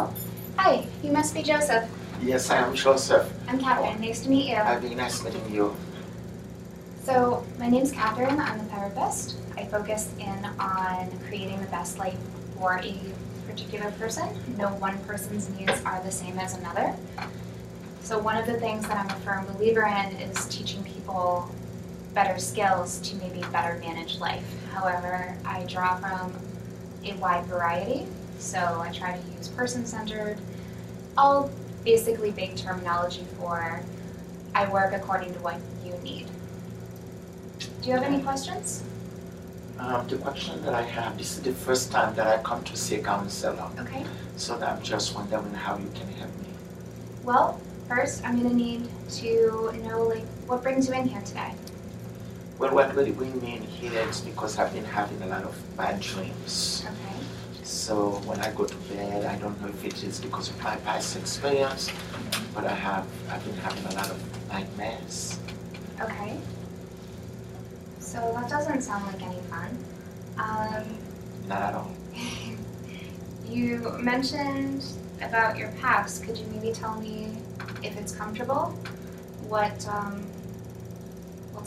Oh, hi. You must be Joseph. Yes, I am Joseph. I'm Catherine. Nice to meet you. Very nice meeting you. So, my name's Catherine. I'm a therapist. I focus in on creating the best life for a particular person. No one person's needs are the same as another. So one of the things that I'm a firm believer in is teaching people better skills to maybe better manage life. However, I draw from a wide variety. So I try to use person-centered, all basically big terminology for I work according to what you need. Do you have any questions? The question that I have, this is the first time that I come to see a counselor. Okay. So I'm just wondering how you can help me. Well, first I'm going to need to know what brings you in here today. Well, what really brings me in here is because I've been having a lot of bad dreams. Okay. So when I go to bed, I don't know if it is because of my past experience, but I've been having a lot of nightmares. Okay. So that doesn't sound like any fun. Not at all. You mentioned about your past. Could you maybe tell me, if it's comfortable, what's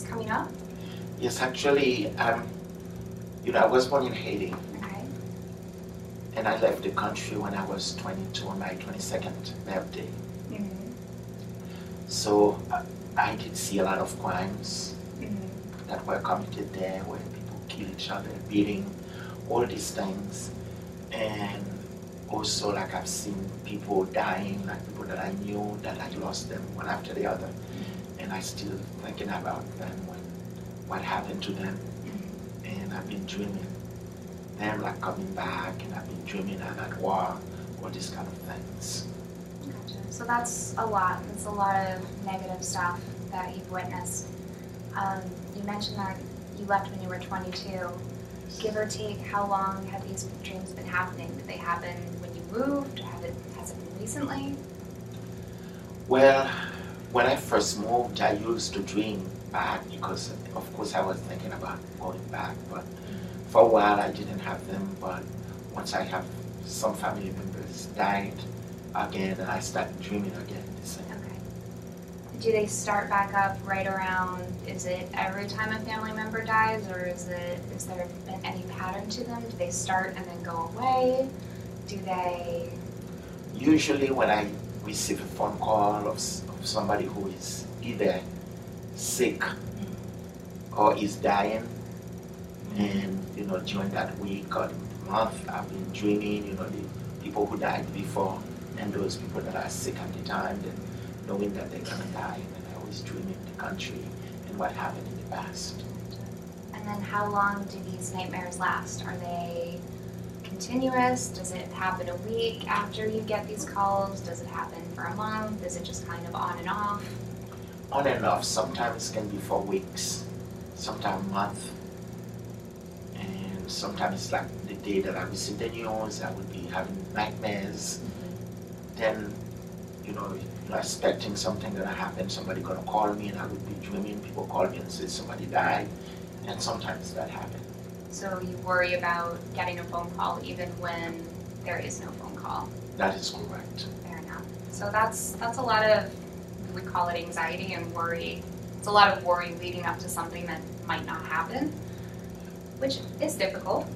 coming up? Yes, actually, I was born in Haiti. Okay. And I left the country when I was 22 on my 22nd birthday. Mm-hmm. So I did see a lot of crimes Mm-hmm. that were committed there, where people kill each other, beating, all these things. And also, like, I've seen people dying, like people that I knew, that I lost them one after the other. And I still thinking about them, what happened to them. And I've been dreaming them like coming back, and I've been dreaming I'm at war, all these kind of things. Gotcha. So that's a lot. It's a lot of negative stuff that you've witnessed. You mentioned that you left when you were 22. Give or take, how long have these dreams been happening? Did they happen when you moved? Has it been recently? Well, when I first moved, I used to dream back because, of course, I was thinking about going back. But for a while, I didn't have them. But once I have some family members died again, I started dreaming again. Okay. Do they start back up right around, is it every time a family member dies, or is there been any pattern to them? Do they start and then go away? Do they... Usually when I receive a phone call of somebody who is either sick or is dying, and during that week or the month, I've been dreaming, the people who died before and those people that are sick at the time, then knowing that they're gonna die, and I always dreaming the country and what happened in the past. And then how long do these nightmares last? Are they continuous? Does it happen a week after you get these calls? Does it happen for a month? Is it just kind of on and off? On and off. Sometimes it can be for weeks, sometimes a month, and sometimes like the day that I receive the news, I would be having nightmares. Then, you're expecting something gonna happen, somebody gonna call me, and I would be dreaming, people call me and say somebody died, and sometimes that happens. So you worry about getting a phone call even when there is no phone call? That is correct. Fair enough. So that's a lot of, we call it anxiety and worry. It's a lot of worry leading up to something that might not happen, which is difficult.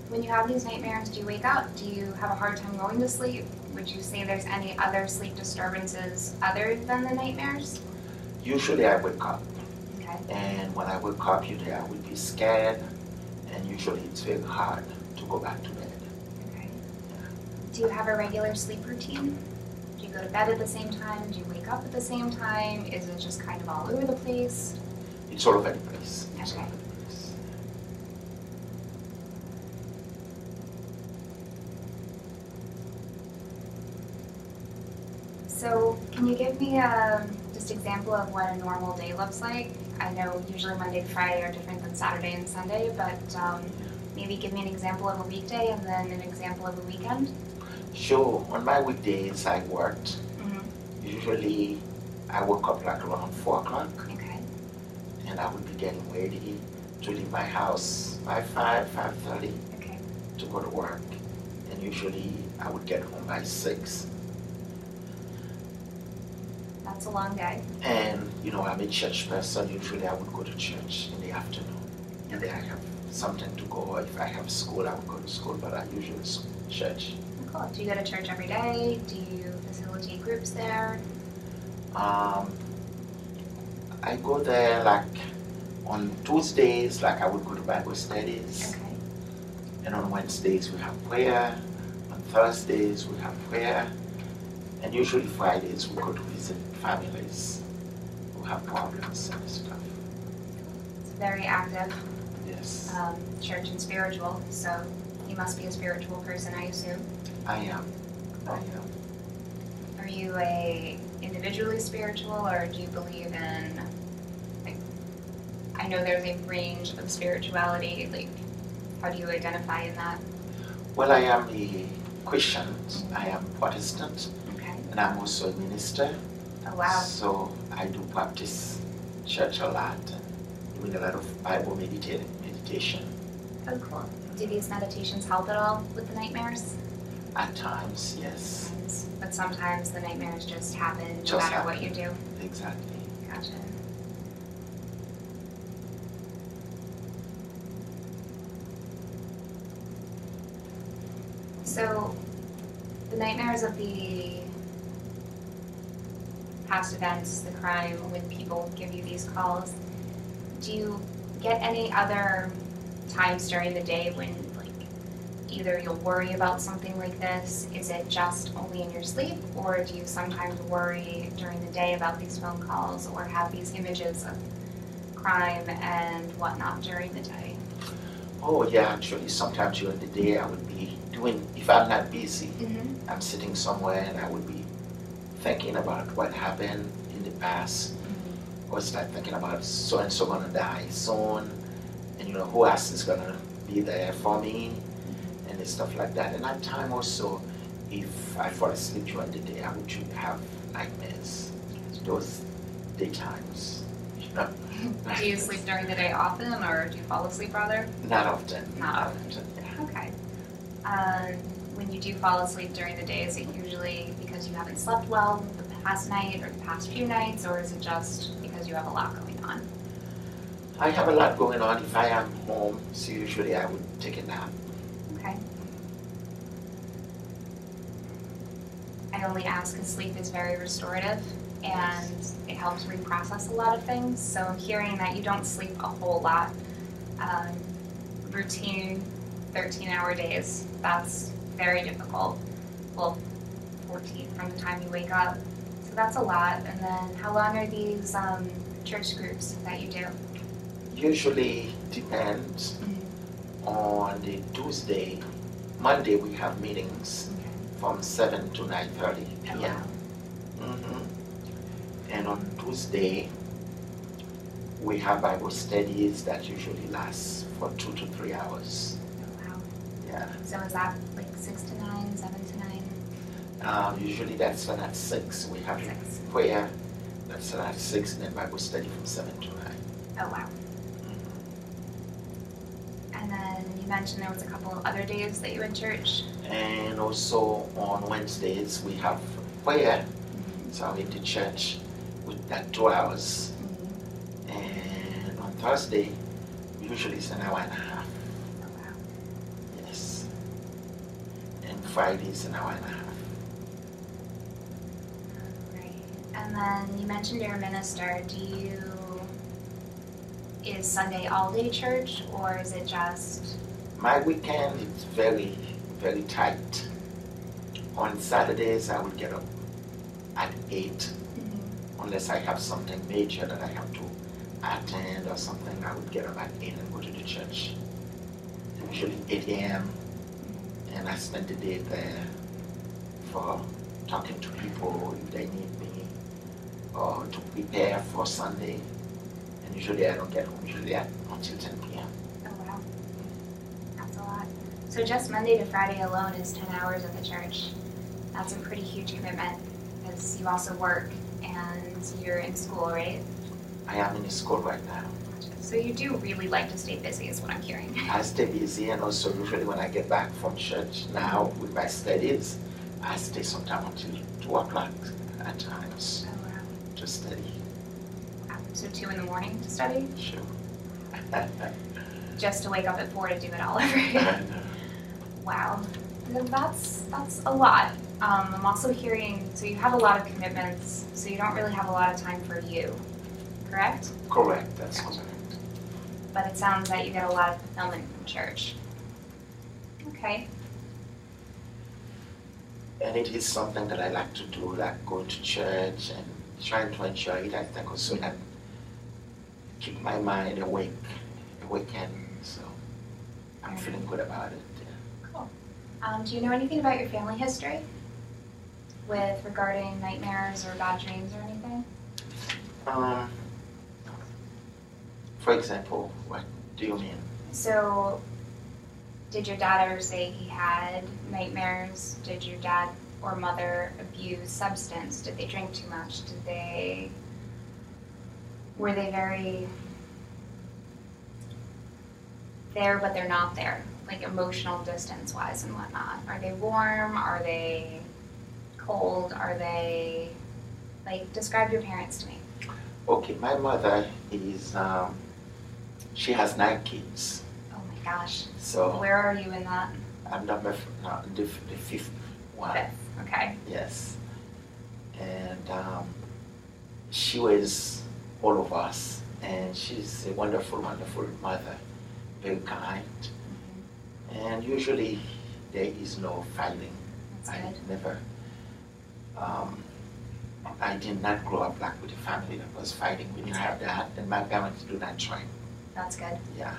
When you have these nightmares, do you wake up? Do you have a hard time going to sleep? Would you say there's any other sleep disturbances other than the nightmares? Usually I wake up. Okay. And when I wake up, usually I would be scared, and usually it's very hard to go back to bed. Okay. Do you have a regular sleep routine? Do you go to bed at the same time? Do you wake up at the same time? Is it just kind of all over the place? It's all over the place. It's Okay. all over the place. So can you give me just example of what a normal day looks like? I know usually Monday to Friday are different than Saturday and Sunday, but maybe give me an example of a weekday and then an example of a weekend. Sure. On my weekdays, I worked. Usually I woke up like around 4 o'clock, Okay. and I would be getting ready to leave my house by 5:30 Okay. to go to work. And usually I would get home by 6. That's a long day. And, I'm a church person. Usually I would go to church in the afternoon. And then I have something to go. If I have school, I would go to school, but I usually church. Cool. Do you go to church every day? Do you facilitate groups there? I go there like on Tuesdays, like I would go to Bible studies. Okay. And on Wednesdays we have prayer. On Thursdays we have prayer. And usually Fridays we go to visit families who have problems and stuff. It's very active. Yes. Church and spiritual, so you must be a spiritual person, I assume. I am. Are you individually spiritual, or do you believe in, like, I know there's a range of spirituality, like, how do you identify in that? Well, I am a Christian. I am Protestant. Okay. And I'm also a minister. Oh, wow. So I do practice church a lot, doing a lot of Bible meditation. Oh, cool. Do these meditations help at all with the nightmares? At times, yes. But sometimes the nightmares just happen no Just matter happen. what you do. Exactly. Gotcha. So, the nightmares of the past events, the crime, when people give you these calls, do you get any other times during the day when, like, either you'll worry about something like this? Is it just only in your sleep, or do you sometimes worry during the day about these phone calls or have these images of crime and whatnot during the day? Oh yeah, actually sometimes during the day I would be doing, if I'm not busy, Mm-hmm. I'm sitting somewhere and I would be thinking about what happened in the past, or start thinking about so and so gonna die soon, and who else is gonna be there for me, and stuff like that. And at time also, if I fall asleep during the day, I would have nightmares. Those daytimes, Do you sleep during the day often, or do you fall asleep rather? Not often. Not often. Okay. When you do fall asleep during the day, is it usually because you haven't slept well the past night or the past few nights, or is it just because you have a lot going on? I have a lot going on if I am home, so usually I would take a nap. Okay. I only ask because sleep is very restorative and it helps reprocess a lot of things. So I'm hearing that you don't sleep a whole lot. Routine 13-hour days, that's very difficult. Well, 14 from the time you wake up. So that's a lot. And then how long are these church groups that you do? Usually depends on the Tuesday. Monday we have meetings from 7 to 9:30 p.m. Wow. And on Tuesday we have Bible studies that usually last for 2 to 3 hours. Oh, wow. Yeah. So is that like 6 to 9, 7 to 9? Usually that's when at 6 we have 6. prayer. That's when at 6, and then Bible study from 7 to 9. Oh, wow. And then you mentioned there was a couple of other days that you had church. And also on Wednesdays we have prayer. So I'm in the church with that 2 hours. And on Thursday, usually it's an hour and a half. Oh, wow. Yes. And Friday is an hour and a half. Right. And then you mentioned you're a minister. Is Sunday all-day church, or is it just? My weekend is very, very tight. On Saturdays, I would get up at 8, unless I have something major that I have to attend or something. I would get up at 8 and go to the church. Usually 8 a.m. and I spend the day there for talking to people if they need me, or to prepare for Sunday. And usually I don't get home until 10 p.m. Oh, wow. That's a lot. So just Monday to Friday alone is 10 hours at the church. That's a pretty huge commitment because you also work And you're in school, right? I am in school right now. So you do really like to stay busy is what I'm hearing. I stay busy, and also usually when I get back from church now with my studies, I stay sometime until 2 o'clock at times Oh, wow. to study. Wow. So 2 in the morning to study? Sure. Just to wake up at 4 to do it all over again? I know. Wow. That's a lot. I'm also hearing, so you have a lot of commitments, so you don't really have a lot of time for you, correct? Correct, that's Gotcha. correct. But it sounds like you get a lot of fulfillment from church. Okay. And it is something that I like to do, like go to church and trying to enjoy it. I think also that keep my mind awakened. So I'm feeling good about it. Yeah. Cool. Do you know anything about your family history with regarding nightmares or bad dreams or anything? For example, what do you mean? So, did your dad ever say he had nightmares? Did your dad or mother abuse substance? Did they drink too much? Were they very there but they're not there, like emotional distance wise and whatnot? Are they warm? Are they cold? Are they, like, describe your parents to me. Okay, my mother is, she has 9 kids. Oh my gosh. So Where are you in that? I'm the 5th one. 5th, okay. Yes. And she was all of us, and she's a wonderful, wonderful mother, very kind. And usually there is no fighting. That's good. I did not grow up like with a family that was fighting. We didn't have that, and my parents do not try. That's good. Yeah.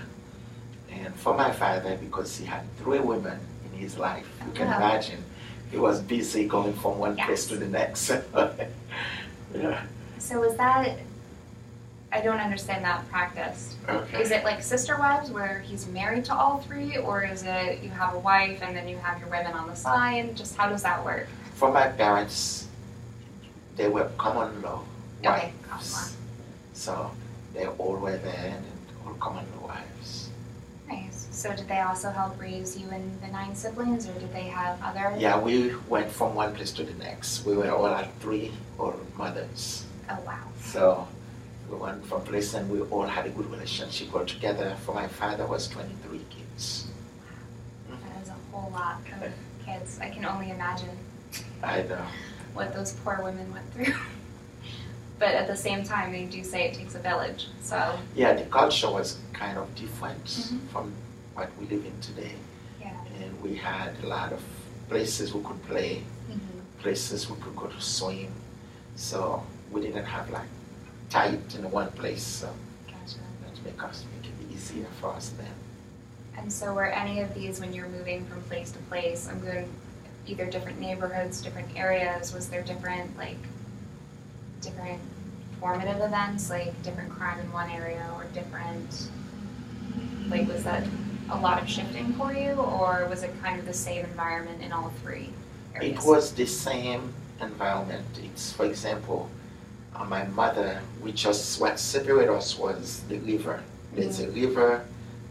And for my father, because he had 3 women in his life, you can Wow. imagine, he was busy going from one place to the next. Yeah. So is that, I don't understand that practice. Okay. Is it like sister wives where he's married to all 3, or is it you have a wife and then you have your women on the side? Just how does that work? For my parents, they were common law Okay, wives. common law. So they all were there, and all common law wives. Nice. So did they also help raise you and the 9 siblings, or did they have other? Yeah, we went from one place to the next. We were all at 3 old mothers. Oh wow. So we went from place, and we all had a good relationship all together. For my father was 23 kids. That is a whole lot of kids. I can only imagine I know. what those poor women went through. But at the same time, they do say it takes a village. So Yeah, the culture was kind of different Mhm. from what we live in today. yeah. And we had a lot of places we could play, Mm-hmm. places we could go to swim. So we didn't have like tight in one place. So Gotcha. that make it easier for us then. And so were any of these, when you're moving from place to place, I'm going either different neighborhoods, different areas, was there different formative events, like different crime in one area or different, like was that a lot of shifting for you, or was it kind of the same environment in all 3 areas? It was the same environment. It's, for example, my mother, what separated us was the river. There's a river,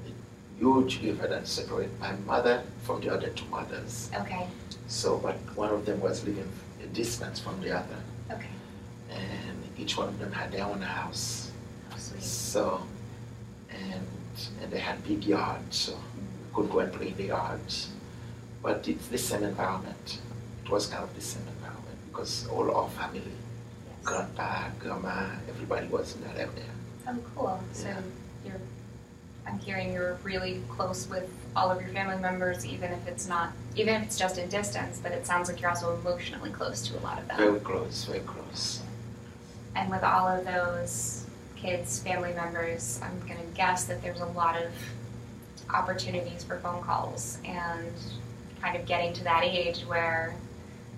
a huge river that separated my mother from the other 2 mothers. Okay, So, but one of them was living a distance from the other, okay. and each one of them had their own house. Oh, sweet. So, and they had big yards, so we could go and play in the yards. But it's the same environment. It was kind of the same environment because all our family, Yes. grandpa, grandma, everybody was in that area. Oh, cool. So Yeah. I'm hearing you're really close with all of your family members, even if it's just in distance, but it sounds like you're also emotionally close to a lot of them. Very close, very close. And with all of those kids, family members, I'm going to guess that there's a lot of opportunities for phone calls and kind of getting to that age where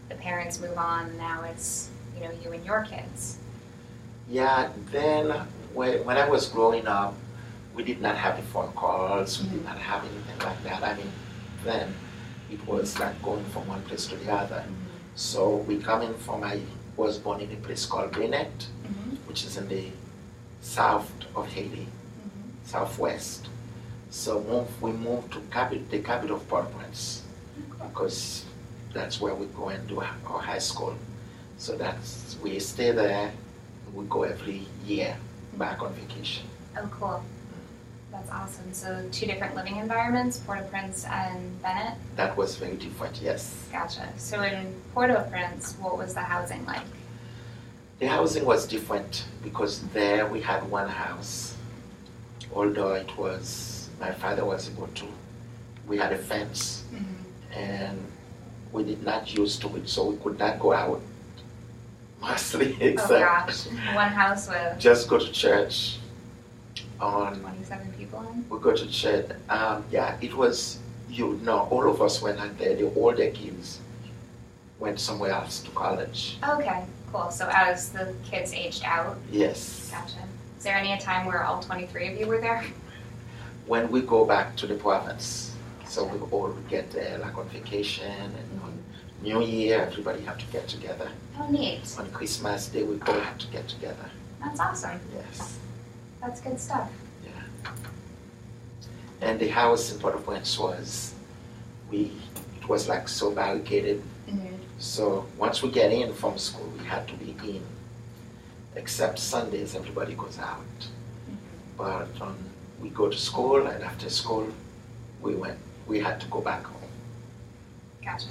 the parents move on and now it's, you and your kids. Yeah, then when I was growing up, we did not have the phone calls, we did not have anything like that. I mean, then it was like going from one place to the other. So we coming from my was born in a place called Benet, which is in the south of Haiti, southwest. So we moved to the capital of Port-au-Prince because that's where we go and do our high school. So we stay there. We go every year back on vacation. Oh, cool. That's awesome. So 2 different living environments, Port-au-Prince and Bennett? That was very different, yes. Gotcha. So in Port-au-Prince, what was the housing like? The housing was different because there we had one house, although my father was able to, we had a fence and we did not use to it, so we could not go out mostly except oh gosh, one house with just go to church. 27 people in? We go to church. Yeah, it was, all of us were not there. The older kids went somewhere else to college. Okay, cool. So as the kids aged out? Yes. Gotcha. Is there any time where all 23 of you were there? When we go back to the province, so we all get there like on vacation and on New Year, everybody have to get together. Oh, neat. On Christmas Day, we all have to get together. That's awesome. Yes. That's good stuff. Yeah. And the house in Port-au-Prince it was like so barricaded. So once we get in from school, we had to be in. Except Sundays, everybody goes out. But we go to school, and after school, we had to go back home. Gotcha.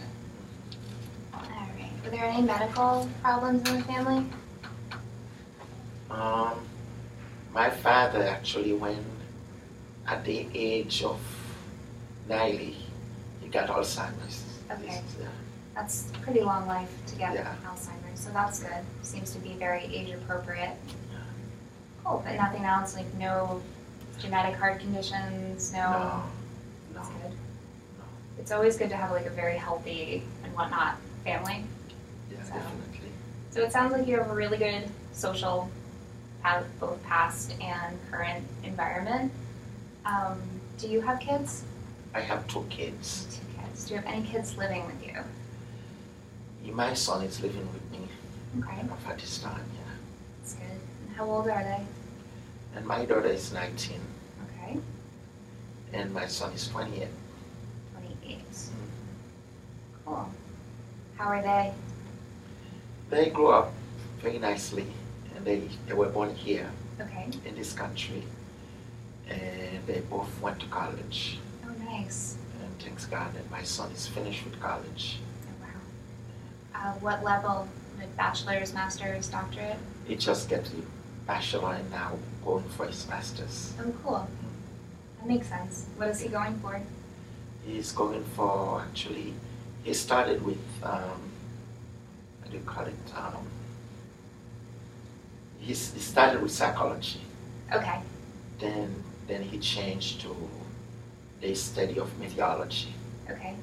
All right. Were there any medical problems in the family? My father actually, at the age of 90, he got Alzheimer's. Okay. Yeah. That's pretty long life to get Yeah. Alzheimer's, so that's good. Seems to be very age appropriate. Cool, but nothing else, like no genetic heart conditions, No. That's good. It's always good to have like a very healthy and whatnot family. Yeah, So. definitely. So it sounds like you have a really good social, both past and current environment. Do you have kids? I have 2 kids. 2 kids. Do you have any kids living with you? My son is living with me Okay, at this time, yeah. that's good. And how old are they? And my daughter is 19, Okay, and my son is 28. 28. Cool. How are they? They grew up very nicely, and they were born here Okay. in this country, and they both went to college. Oh, nice. And thanks God that my son is finished with college. Oh, wow. What level? Like bachelor's, master's, doctorate? He just got the bachelor and now going for his master's. Oh, cool. That makes sense. What is he going for? He's going for, actually, he started with, what do you call it? He started with psychology. Okay. Then he changed to the study of meteorology. Okay.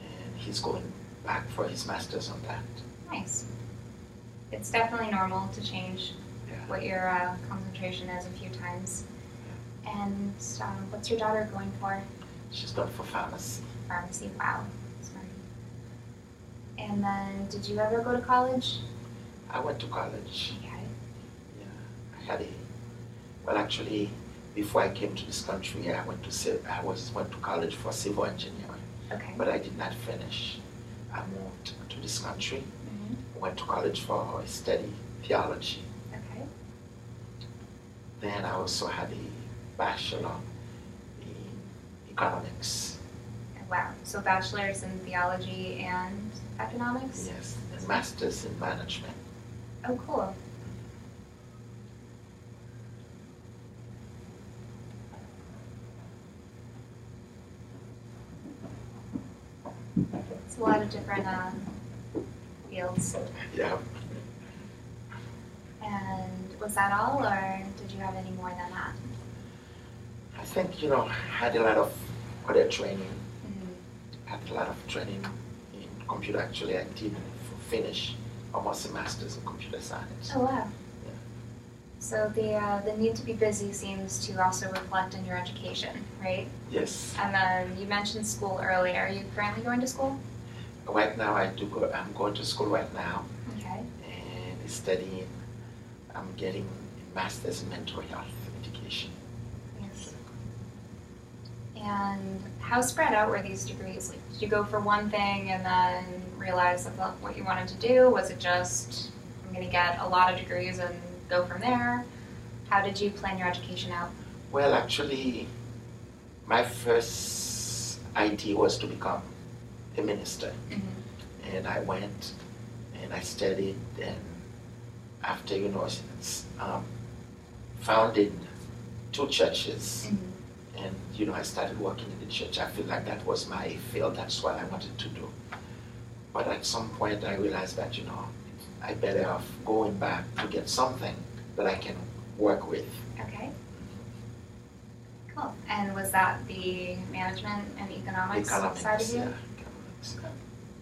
And he's going back for his master's on that. Nice. It's definitely normal to change Yeah. what your concentration is a few times. And what's your daughter going for? She's going for pharmacy. Pharmacy. Wow. Smart. And then, did you ever go to college? I went to college. Okay. Yeah. Well, actually, before I came to this country, I went to college for civil engineering, Okay. but I did not finish. I moved to this country, went to college for study theology. Okay. Then I also had a bachelor in economics. Wow. So bachelor's in theology and economics? Yes, and master's in management. Oh, cool. It's a lot of different fields. Yeah. And was that all, or did you have any more than that? I think, I had a lot of other training. Had a lot of training in computer. Actually, I did finish almost a master's in computer science. Oh, wow. Yeah. So the need to be busy seems to also reflect in your education, right? Yes. And then you mentioned school earlier. Are you currently going to school? Right now, I'm going to school right now, Okay. studying. I'm getting a master's in mental health education. Yes. And how spread out were these degrees? Like, did you go for one thing and then realize that's not what you wanted to do? Was it just, I'm going to get a lot of degrees and go from there? How did you plan your education out? Well, actually, my first idea was to become a minister. Mm-hmm. And I went and I studied, and after, founded 2 churches. Mm-hmm. And, I started working in the church. I feel like that was my field. That's what I wanted to do. But at some point, I realized that, I better off going back to get something that I can work with. Okay. Cool. And was that the management and economics side of you? Yeah, economics.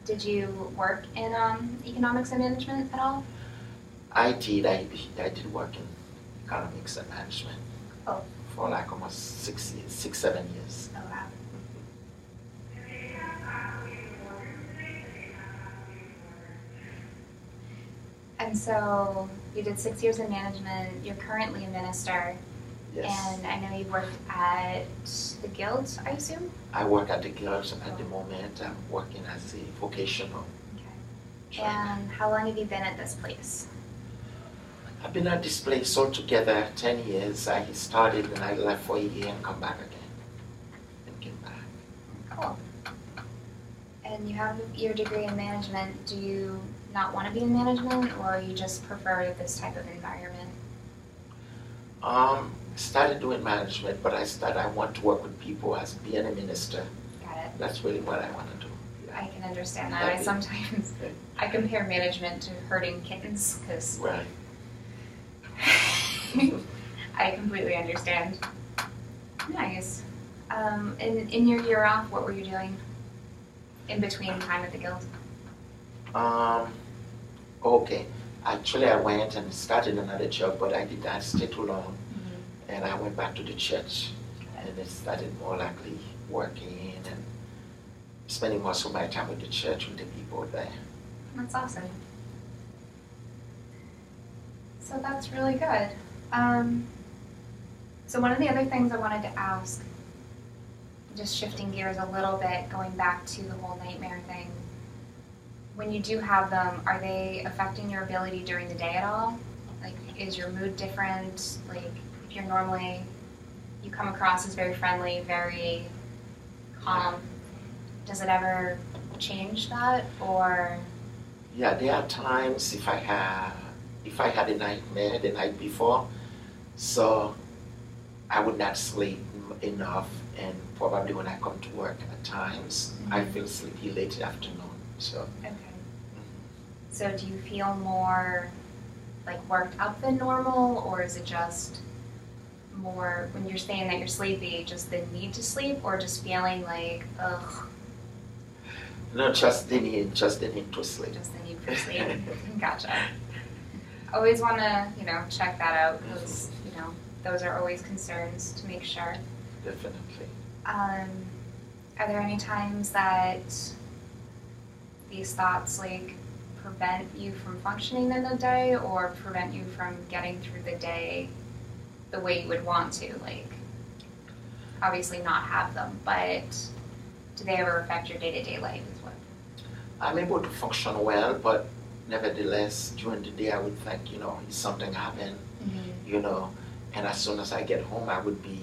Did you work in economics and management at all? I did. I did work in economics and management. Oh. For like almost 7 years. Oh, wow. And so you did 6 years in management. You're currently a minister. Yes. And I know you worked at the Guild, I assume? I work at the Guild at the moment. I'm working as a vocational trainer. And how long have you been at this place? I've been at this place altogether 10 years. I started and I left for a year and come back again. And came back. Cool. And you have your degree in management. Do you not want to be in management, or you just prefer this type of environment? Started doing management, but I want to work with people as being a minister. Got it. That's really what I want to do. Yeah. I can understand that. I compare management to herding kittens, because Right. I completely understand. Nice. In your year off, what were you doing in between time at the Guild? Okay. Actually, I went and started another job, but I did not stay too long. Mm-hmm. And I went back to the church, and I started more likely working and spending most of my time with the church, with the people there. That's awesome. So that's really good. So one of the other things I wanted to ask, just shifting gears a little bit, going back to the whole nightmare thing, when you do have them, are they affecting your ability during the day at all? Like, is your mood different? Like, if you're normally, you come across as very friendly, very calm, does it ever change that, or? Yeah, there are times if I had a nightmare the night before, so I would not sleep enough, and probably when I come to work at times, I feel sleepy late afternoon. So. Okay. So do you feel more like worked up than normal, or is it just more when you're saying that you're sleepy, just the need to sleep, or just feeling like, ugh? No, just the need to sleep. Just the need for sleep. Gotcha. Always want to, check that out, because, those are always concerns to make sure. Definitely. Are there any times that these thoughts, prevent you from functioning in the day, or prevent you from getting through the day the way you would want to? Obviously not have them, but do they ever affect your day-to-day life as well? I'm able to function well, but nevertheless, during the day I would think, something happened, and as soon as I get home, I would be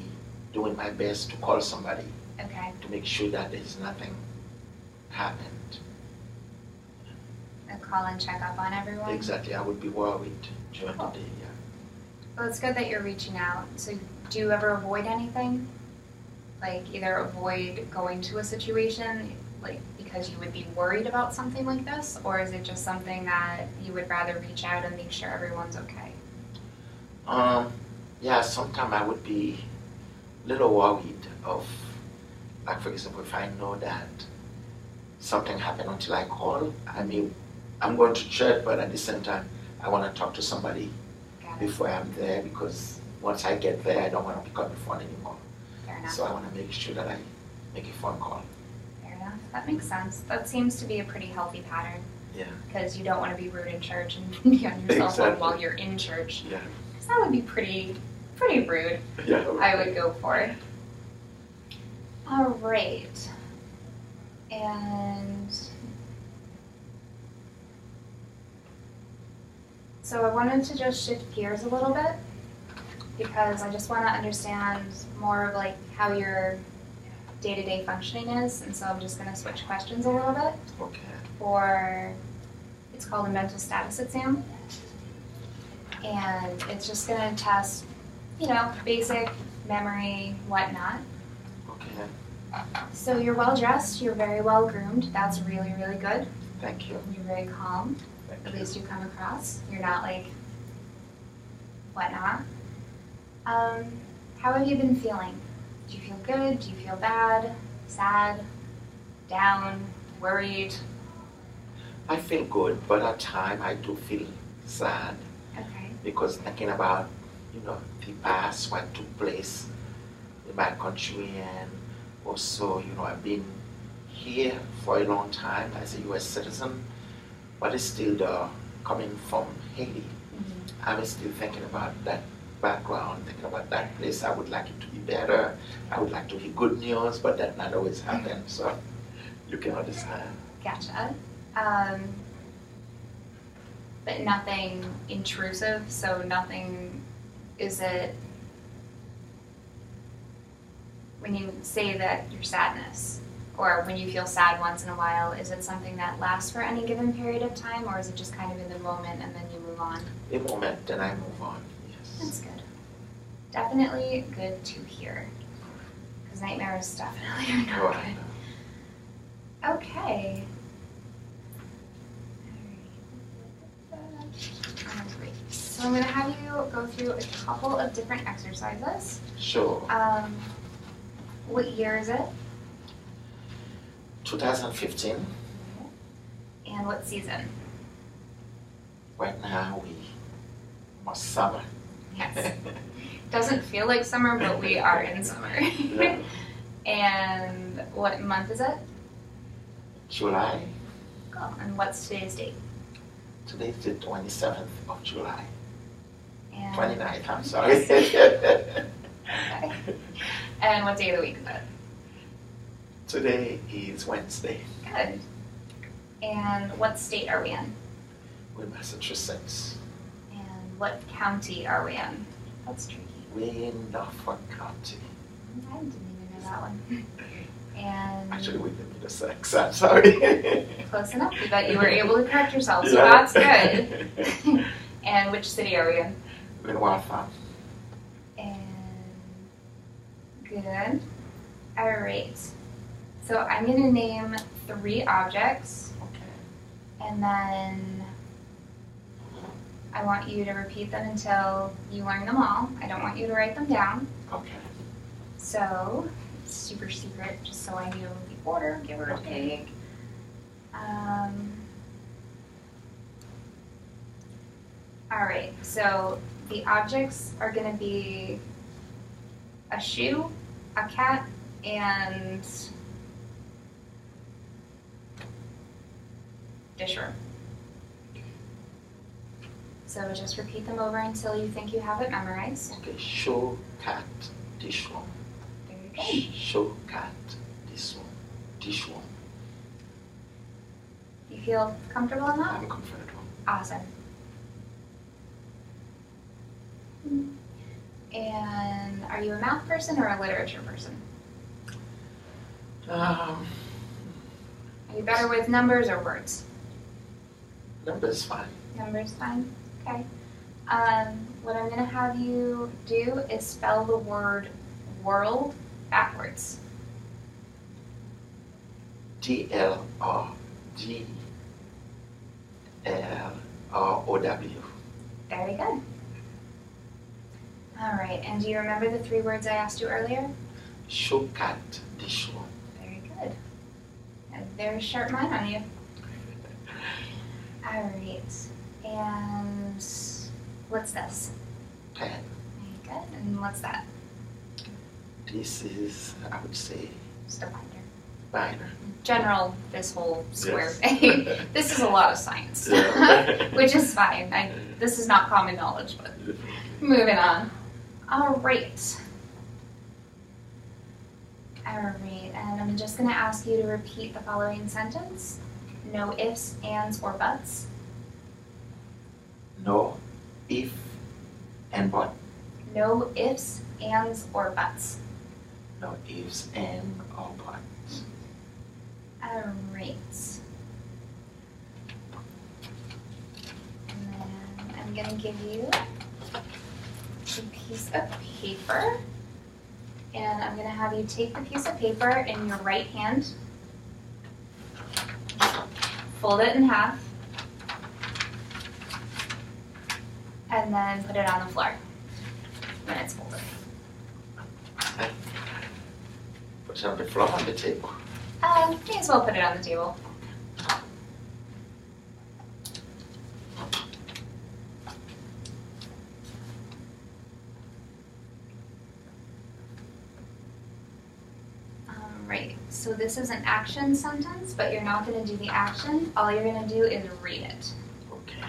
doing my best to call somebody. Okay. To make sure that there's nothing happened. And call and check up on everyone? Exactly, I would be worried during the day, yeah. Well, it's good that you're reaching out. So do you ever avoid anything? Either avoid going to a situation, because you would be worried about something like this, or is it just something that you would rather reach out and make sure everyone's okay? Yeah, sometimes I would be a little worried of, for example, if I know that something happened until I call. I'm going to church, but at the same time, I want to talk to somebody before I'm there, because once I get there, I don't want to pick up the phone anymore. Fair enough. So I want to make sure that I make a phone call. Fair enough. That makes sense. That seems to be a pretty healthy pattern. Yeah. Because you don't want to be rude in church and be on your cell phone Exactly. while you're in church. Yeah. Because that would be pretty rude. Yeah. I would go for. All right. And so I wanted to just shift gears a little bit because I just want to understand more of like how your day-to-day functioning is, and so I'm just going to switch questions a little bit. Okay. For it's called a mental status exam, and it's just going to test, basic memory, whatnot. Okay. So you're well dressed, you're very well groomed. That's really, really good. Thank you. You're very calm. Thank At you. least you come across. You're not like whatnot. How have you been feeling? Do you feel good? Do you feel bad? Sad? Down? Worried? I feel good, but at times I do feel sad Okay. because thinking about, the past, what took place in my country, and also, I've been here for a long time as a U.S. citizen, but it's still coming from Haiti. Mm-hmm. I'm still thinking about that background, thinking about that place. I would like it to be better. I would like to hear good news, but that not always happens. So you can understand. Gotcha. But nothing intrusive, so nothing, is it, when you say that your sadness, or when you feel sad once in a while, is it something that lasts for any given period of time, or is it just kind of in the moment and then you move on? A moment, then I move on. Yes. That's good. Definitely good to hear. Because nightmares definitely are not Right. good. Okay. Alright. So I'm going to have you go through a couple of different exercises. Sure. What year is it? 2015. And what season? Right now we almost summer. Yes. Doesn't feel like summer, but we are in summer. Yeah. And what month is it? July. Cool. And what's today's date? Today's the 27th of July. And 29th, I'm sorry. Okay. And what day of the week is it? Today is Wednesday. Good. And what state are we in? We're in Massachusetts. And what county are we in? That's tricky. We're in Norfolk County. I didn't even know that one. And Actually, we didn't need a sex, I'm sorry. close enough. You bet you were able to correct yourself, so Yeah. that's good. And which city are we in? We're in Waltham. And good. All right. So I'm going to name 3 objects, Okay. and then I want you to repeat them until you learn them all. I don't want you to write them down. Okay. So, it's super secret, just so I know the order, give or Okay. take. All right, so the objects are going to be a shoe, a cat, and dishroom. So just repeat them over until you think you have it memorized. Okay. Show, cat, dish one. Very good. Show, cat, this one, dish one. You feel comfortable in that? I'm comfortable. Awesome. And are you a math person or a literature person? Are you better with numbers or words? Numbers fine. Numbers, fine. Okay. What I'm going to have you do is spell the word world backwards. DLRGLROW. Very good. All right, and do you remember the 3 words I asked you earlier? Show, cat, dish one. Very good. A very sharp mind on you. All right, and what's this? Pen. Very good. And what's that? This is, I would say, Just a binder. Fine. General, this whole square Yes. thing. This is a lot of science, Yeah. which is fine. This is not common knowledge, but moving on. All right. All right, and I'm just going to ask you to repeat the following sentence. No ifs, ands, or buts. No if and what? No ifs, ands, or buts. No ifs and or buts. All right. And then I'm going to give you a piece of paper. And I'm going to have you take the piece of paper in your right hand, fold it in half, and then put it on the floor when it's folded. Put it on the floor, on the table. May as well put it on the table. Right, so this is an action sentence, but you're not going to do the action. All you're going to do is read it. Okay.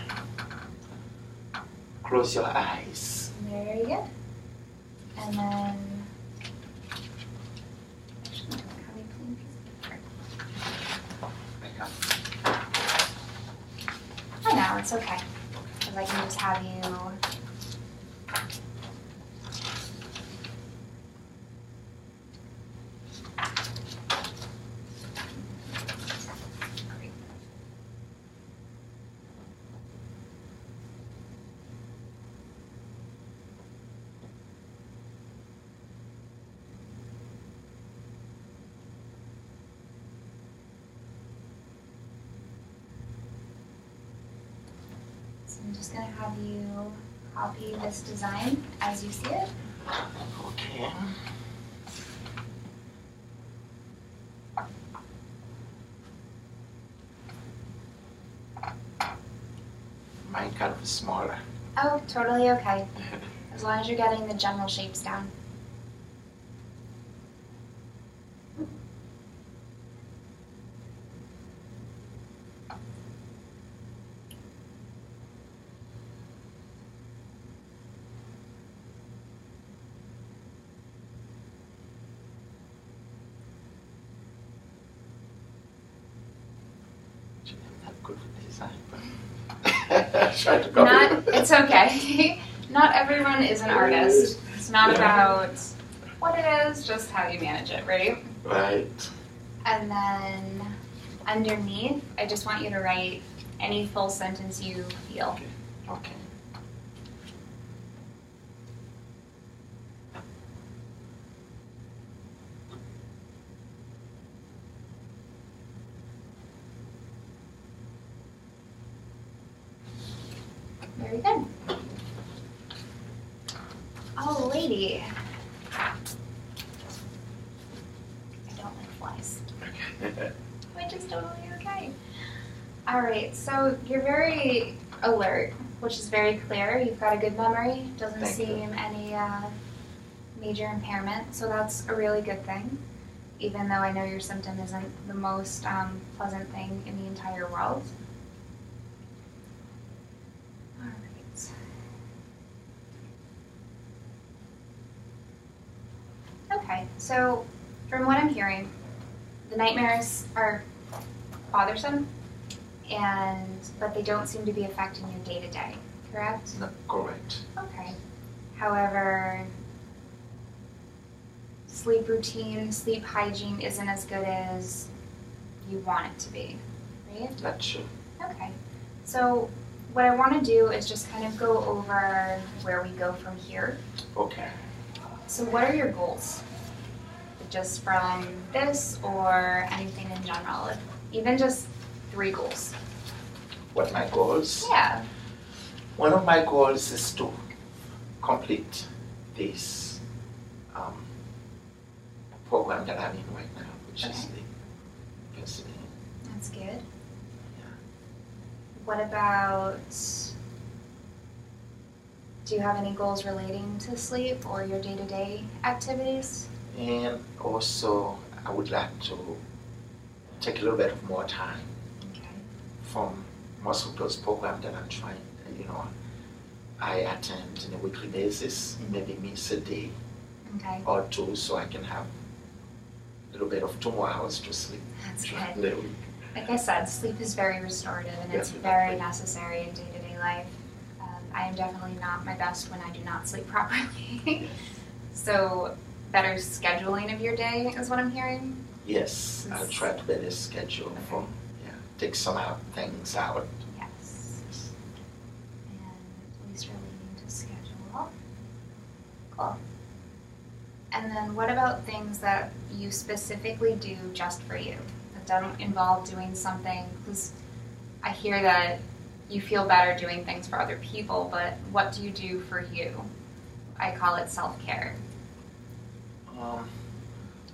Close your eyes. Very good. And then, actually, I don't have a clean piece of paper. Oh no, it's okay. Because I can just have you. So I'm just going to have you copy this design as you see it. Okay. Mine kind of smaller. Oh, totally okay. As long as you're getting the general shapes down. I'm not good with design, but try to copy. It's okay. Not everyone is an artist. It's not about what it is, just how you manage it, right? Right. And then underneath, I just want you to write any full sentence you feel. Okay. Very good. Alrighty. I don't like flies. Which is totally okay. Alright, so you're very alert, which is very clear. You've got a good memory. Doesn't Thank you. seem any major impairment, so that's a really good thing. Even though I know your symptom isn't the most pleasant thing in the entire world. Alright. Okay, so from what I'm hearing, the nightmares are bothersome, but they don't seem to be affecting your day-to-day, correct? Not correct. Okay. However, sleep routine, sleep hygiene isn't as good as you want it to be, right? Not sure. Okay. So what I want to do is just kind of go over where we go from here. Okay. So what are your goals? Just from this or anything in general? Even just 3 goals. What my goals? Yeah. One of my goals is to complete this program that I'm in right now, which is Okay. the counseling. That's good. Yeah. What about, do you have any goals relating to sleep or your day-to-day activities? And also, I would like to take a little bit more time Okay. from most of those programs that I'm trying, I attend on a weekly basis, maybe miss a day Okay. or two so I can have a little bit of 2 more hours to sleep. That's during good. the week. Like I said, sleep is very restorative and it's Definitely. very necessary in day-to-day life. I am definitely not my best when I do not sleep properly. So better scheduling of your day is what I'm hearing. Yes, I'll try to better schedule for, take some things out. Yes. And at least you're leading to schedule. Cool. And then what about things that you specifically do just for you? That don't involve doing something, because I hear that you feel better doing things for other people, but what do you do for you? I call it self-care.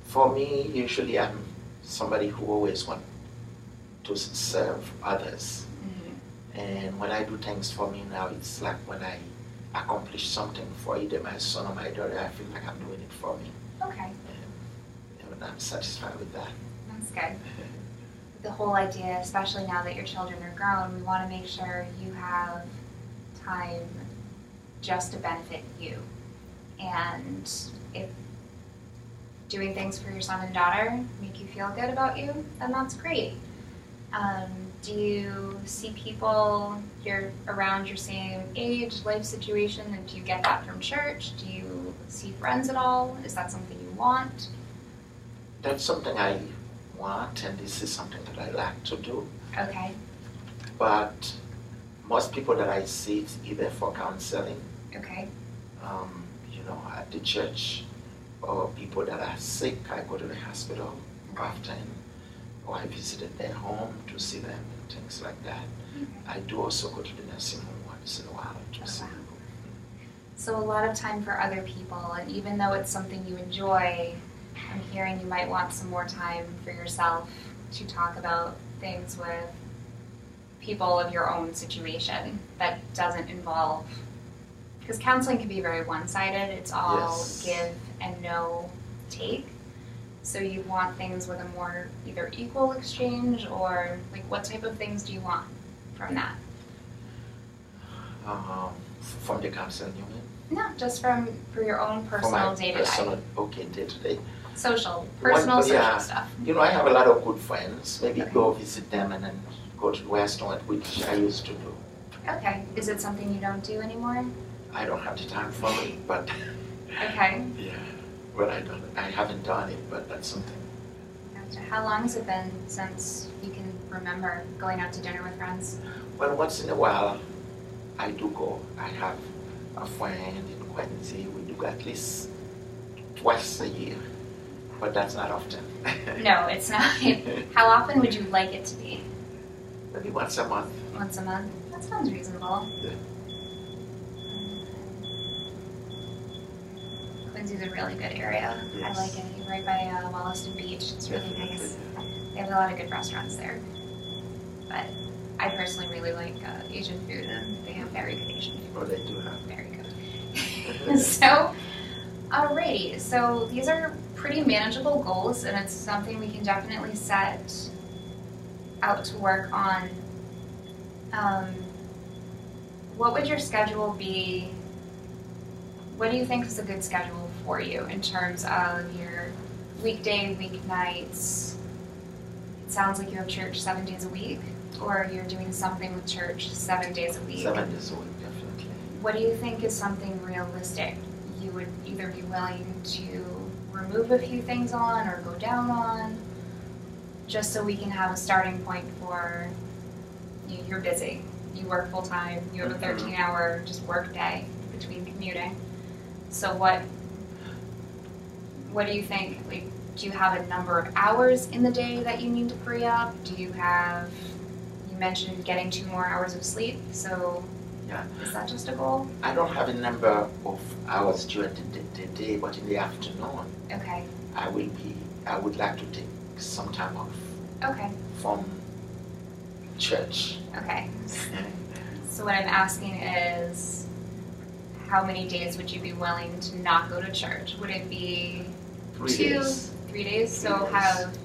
For me, usually I'm somebody who always wants to serve others. Mm-hmm. And when I do things for me now, it's like when I accomplish something for either my son or my daughter, I feel like I'm doing it for me. Okay. And I'm satisfied with that. That's good. The whole idea, especially now that your children are grown, we want to make sure you have time just to benefit you. And if doing things for your son and daughter make you feel good about you, then that's great. Do you see people around your same age, life situation, and do you get that from church? Do you see friends at all? Is that something you want? That's something I want, and this is something that I like to do. Okay. But most people that I see, it's either for counseling, Okay. At the church, or people that are sick. I go to the hospital often, or I visited their home to see them and things like that. Okay. I do also go to the nursing home once in a while to see wow. people. So a lot of time for other people, and even though it's something you enjoy, I'm hearing you might want some more time for yourself to talk about things with people of your own situation that doesn't involve, because counseling can be very one-sided. It's all Yes. give and no take. So you want things with a more either equal exchange, or like what type of things do you want from that? From the counseling you mean? No, just for your own personal day-to-day. Personal, okay, day-to-day. Social, personal social stuff. I have a lot of good friends. Maybe Okay. go visit them and then go to the restaurant, which I used to do. Okay. Is it something you don't do anymore? I don't have the time for it, but Okay. yeah, but I haven't done it, but that's something. Gotcha. How long has it been since you can remember going out to dinner with friends? Well, once in a while, I do go. I have a friend in Quincy. We do at least twice a year, but that's not often. No, it's not. How often would you like it to be? Maybe once a month. Once a month? That sounds reasonable. Yeah. Quincy's a really good area. Yes. I like it. You're right by Wollaston Beach. It's really nice. They have a lot of good restaurants there. But I personally really like Asian food, and they have very good Asian food. Oh, they do have. Very good. So, alrighty. So these are pretty manageable goals, and it's something we can definitely set out to work on. What would your schedule be? What do you think is a good schedule for you in terms of your weekday, weeknights? It sounds like you have church 7 days a week, or you're doing something with church 7 days a week. 7 days a week, definitely. What do you think is something realistic you would either be willing to remove a few things on or go down on, just so we can have a starting point for you're busy, you work full time, you have a 13-hour just work day between commuting. So what do you think? Like, do you have a number of hours in the day that you need to free up? You mentioned getting 2 more hours of sleep, so Yeah. is that just a goal? I don't have a number of hours during the day, but in the afternoon, Okay. I would like to take some time off Okay. from church. Okay. So what I'm asking is, how many days would you be willing to not go to church? Would it be 3 days. 3 days? So 3 days. have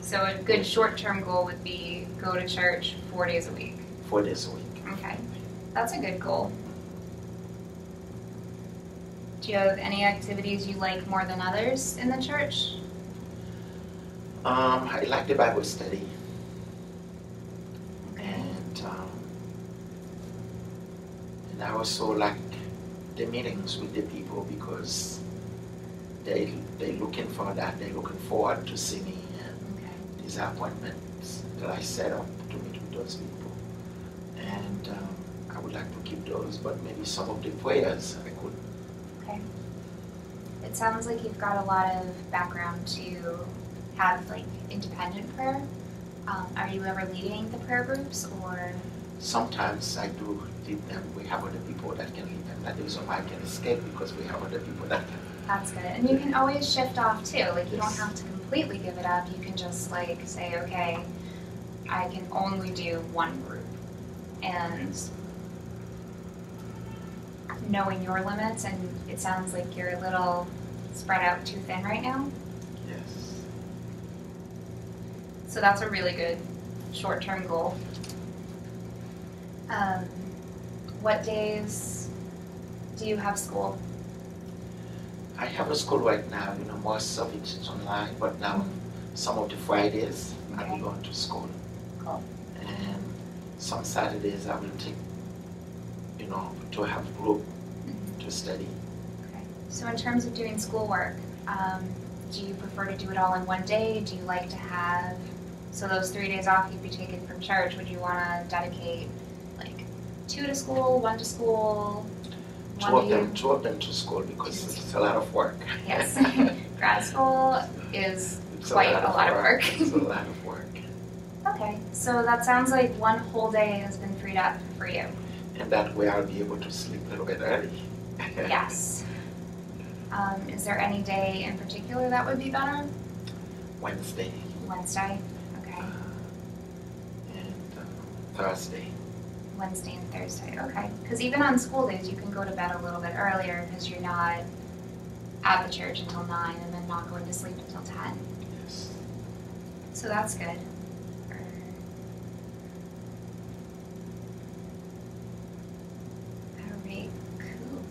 So a good short-term goal would be go to church 4 days a week. 4 days a week. Okay, that's a good goal. Do you have any activities you like more than others in the church? I like the Bible study. Okay. And I also like the meetings with the people because they're looking for that. They're looking forward to see me and Okay. these appointments that I set up to meet with those people. And I would like to keep those, but maybe some of the prayers I could. Okay. It sounds like you've got a lot of background to have like independent prayer. Are you ever leading the prayer groups or? Sometimes I do lead them. We have other people that can lead them. That the reason why I can escape because we have other people that can. That's good. And you can always shift off too. Like you don't Yes. have to completely give it up. You can just like say, okay, I can only do one group. And knowing your limits, and it sounds like you're a little spread out too thin right now. Yes. So that's a really good short-term goal. What days do you have school? I have a school right now, most of it is online, but now some of the Fridays I'll Okay. be going to school. Cool. And some Saturdays I will take, to have group to study. Okay. So in terms of doing schoolwork, do you prefer to do it all in one day? Do you like to have, so those 3 days off you'd be taking from church, would you want to dedicate like 2 to school, 1 to school? Two of them to school because it's a lot of work. Yes. Grad school is It's quite a lot of work. It's a lot of work. Okay, so that sounds like one whole day has been freed up for you. And that way I'll be able to sleep a little bit early. Yes. Is there any day in particular that would be better? Wednesday Wednesday? Okay. and Thursday. Wednesday and Thursday, okay. Because even on school days, you can go to bed a little bit earlier because you're not at the church until 9 and then not going to sleep until 10. Yes. So that's good. Alright, cool.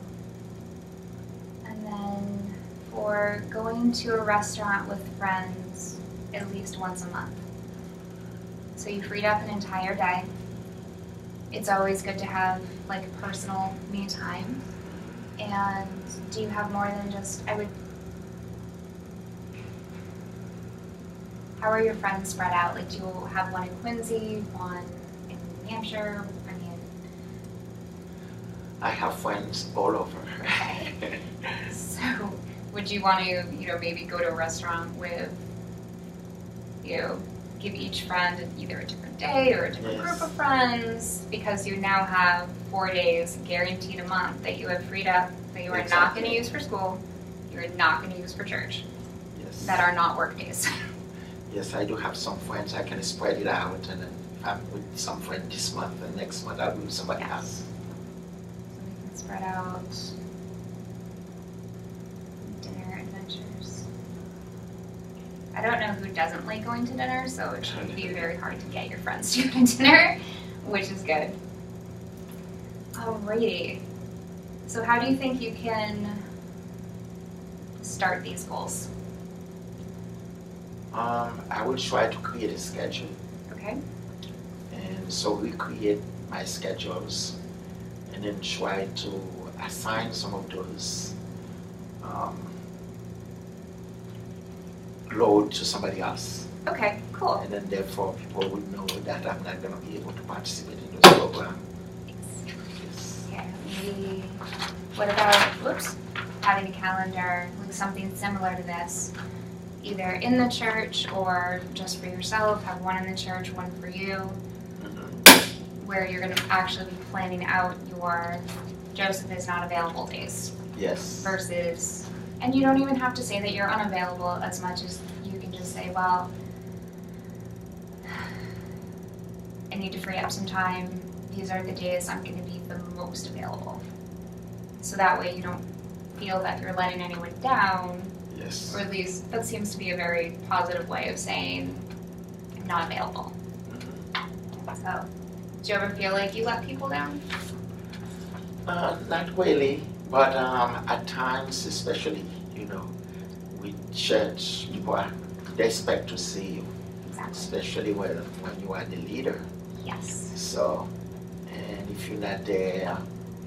And then for going to a restaurant with friends at least once a month. So you freed up an entire day. It's always good to have like personal me time. And do you have more than just, how are your friends spread out? Like, do you have one in Quincy, one in New Hampshire? I mean, I have friends all over. okay. So, would you want to, maybe go to a restaurant with, give each friend either a different day or a different group of friends, because you now have 4 days guaranteed a month that you have freed up, that you are not going to use for school, you are not going to use for church, Yes. that are not work days. Yes, I do have some friends. I can spread it out, and then if I'm with some friend this month, and next month I'll be with somebody else. So we can spread out dinner adventures. I don't know who doesn't like going to dinner, so it shouldn't be very hard to get your friends to go to dinner, which is good. Alrighty. So how do you think you can start these goals? I will try to create a schedule, Okay. and so we create my schedules, and then try to assign some of those load to somebody else, Okay, cool. and then therefore people would know that I'm not going to be able to participate in those programs. Yes. Okay, maybe, what about, having a calendar, like something similar to this, either in the church or just for yourself, have one in the church, one for you, where you're going to actually be planning out your Joseph is not available days Yes. versus, and you don't even have to say that you're unavailable as much as you can just say, well, I need to free up some time. These are the days I'm going to be the most available. So that way you don't feel that you're letting anyone down, Yes. or at least that seems to be a very positive way of saying not available. So, do you ever feel like you let people down? Not really, but at times, especially, with church, they expect to see you, Exactly. especially when you are the leader. Yes. So, and if you're not there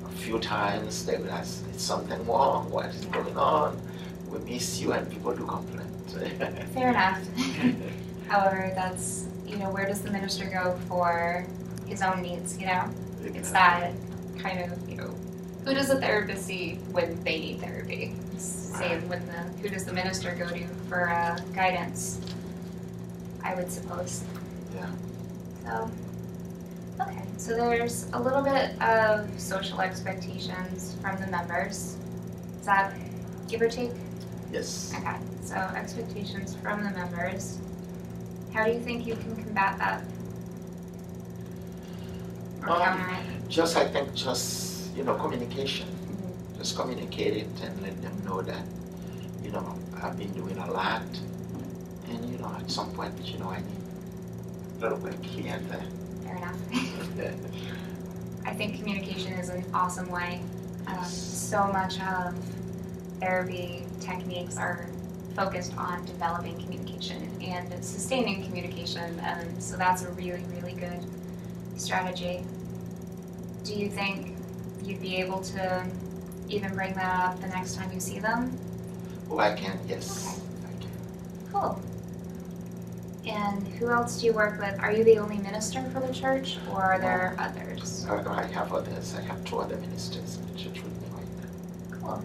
a few times, they will ask, is something wrong? What is going on? We miss you, and people do complain. Fair enough. However, that's, where does the minister go for his own needs, It's that kind of, who does the therapist see when they need therapy? Same with who does the minister go to for guidance, I would suppose. Yeah. So, okay, so there's a little bit of social expectations from the members. Is that give or take? Yes. Okay, so expectations from the members. How do you think you can combat that? Or counter it? I think communication. Just communicate it and let them know that, I've been doing a lot. And, at some point, I need a little bit here and there. Fair enough. I think communication is an awesome way. So much of therapy techniques are focused on developing communication and sustaining communication, so that's a really, really good strategy. Do you think you'd be able to even bring that up the next time you see them? Oh, I can, yes. Okay. I can. Cool. And who else do you work with? Are you the only minister for the church, or are there others? I have others. I have 2 other ministers in the church with me right now. Cool.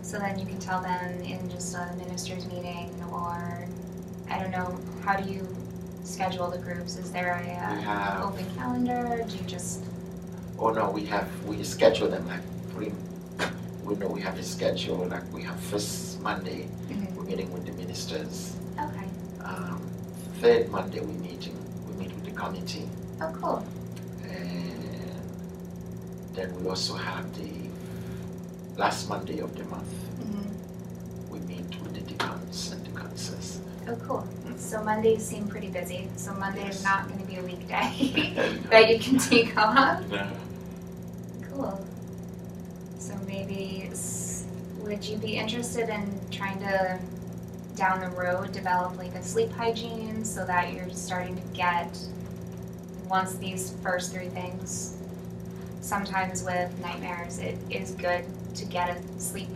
So then you can tell them in just a minister's meeting, or I don't know, how do you schedule the groups? Is there a open calendar? Do you just... Oh no, we schedule them like we have a schedule, like we have first Monday, we're meeting with the ministers. Okay. Third Monday we meet with the committee. Oh, cool. And then we also have the last Monday of the month. We meet with the deacons and deaconesses. Oh, cool. So Mondays seem pretty busy. So Monday is not going to be a weekday that you can take off. No. Cool. So maybe, would you be interested in trying to, down the road, develop like a sleep hygiene so that you're starting to get, once these first 3 things, sometimes with nightmares, it is good to get a sleep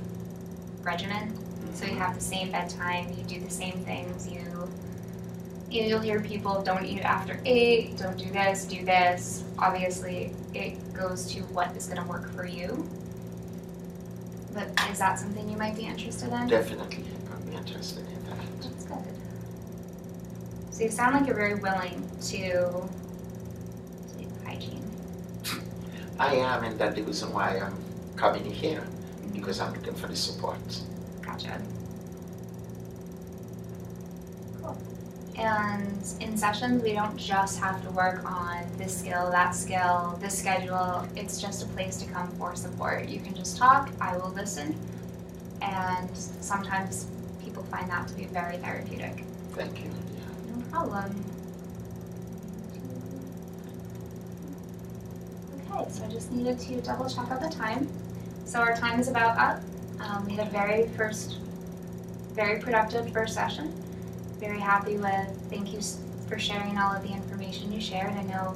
regimen. So you have the same bedtime, you do the same things, you'll hear people, don't eat after 8, don't do this, do this. Obviously, it goes to what is going to work for you. But is that something you might be interested in? Definitely, I'd be interested in that. That's good. So you sound like you're very willing to sleep hygiene. I am, and that's the reason why I'm coming here, because I'm looking for the support. Gotcha. Cool. And in sessions, we don't just have to work on this skill, that skill, this schedule. It's just a place to come for support. You can just talk, I will listen, and sometimes people find that to be very therapeutic. Thank you. Yeah. No problem. Okay, so I just needed to double check out the time. So our time is about up. We had a very productive first session. Very happy with, thank you for sharing all of the information you shared. I know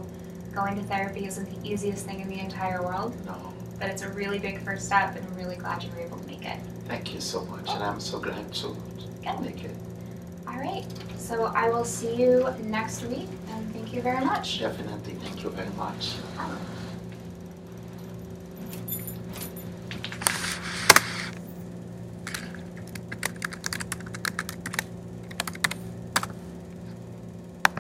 going to therapy isn't the easiest thing in the entire world, No. but it's a really big first step, and I'm really glad you were able to make it. Thank you so much, and I'm so glad to make it. All right, so I will see you next week, and thank you very much. Definitely, thank you very much. Bye.